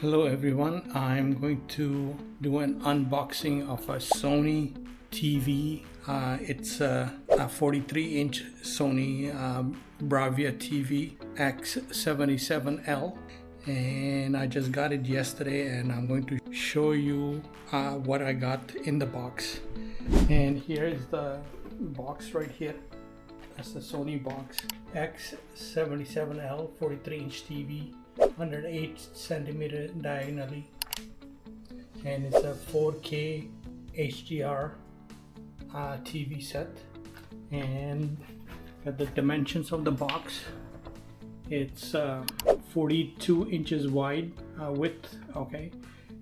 Hello everyone, I'm going to do an unboxing of a Sony TV. It's a 43-inch Sony Bravia TV X77L, and I just got it yesterday, and I'm going to show you what I got in the box. And here is the box right here. That's the Sony box. X77L 43-inch TV, 108 centimeter diagonally, and it's a 4K HDR TV set. And got the dimensions of the box. It's 42 inches wide width, okay,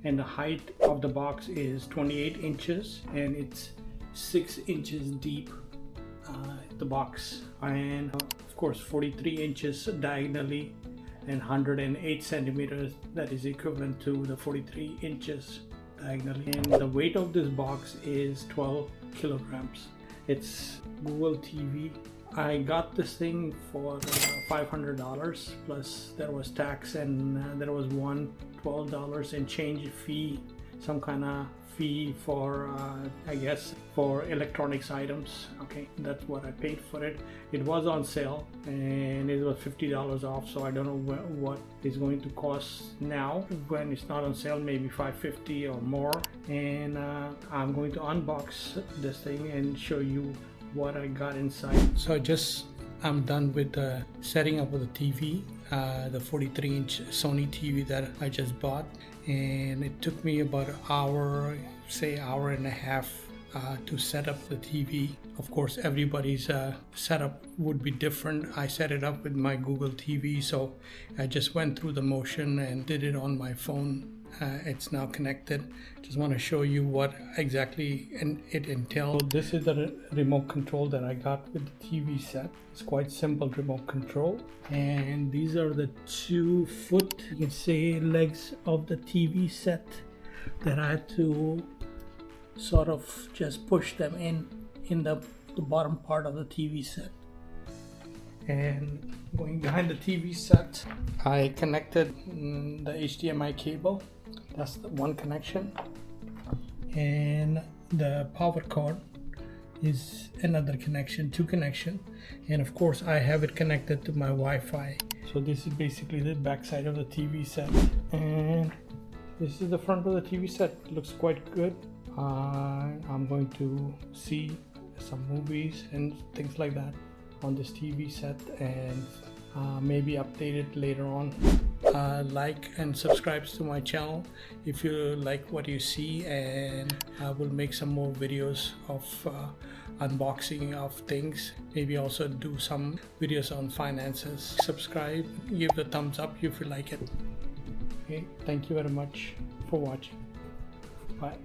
and the height of the box is 28 inches, and it's 6 inches deep, the box, and of course 43 inches diagonally and 108 centimeters, that is equivalent to the 43 inches diagonally. And the weight of this box is 12 kilograms. It's Google TV. I got this thing for $500 plus there was tax, and there was $12 and change fee, some kind of fee for I guess for electronics items. Okay, that's what I paid for it. It was on sale and it was $50 off, so I don't know what it's going to cost now when it's not on sale, maybe $5.50 or more. And I'm going to unbox this thing and show you what I got inside. So I'm done with the setting up of the TV, the 43-inch Sony TV that I just bought, and it took me about an hour, say hour and a half to set up the TV. Of course, everybody's setup would be different. I set it up with my Google TV, so I just went through the motion and did it on my phone. It's now connected. Just want to show you what exactly it entails. So this is the remote control that I got with the TV set. It's quite simple remote control, and these are the 2 foot, you can say, legs of the TV set that I had to sort of just push them in the bottom part of the TV set. And going behind the TV set, I connected the HDMI cable. That's the one connection, and the power cord is another connection, 2 connection, and of course I have it connected to my Wi-Fi. So this is basically the back side of the TV set, and this is the front of the TV set. It looks quite good. I'm going to see some movies and things like that on this TV set, and maybe update it later on. Like and subscribe to my channel if you like what you see, and I will make some more videos of unboxing of things, maybe also do some videos on finances. Subscribe, give the thumbs up if you like it. Okay, thank you very much for watching. Bye.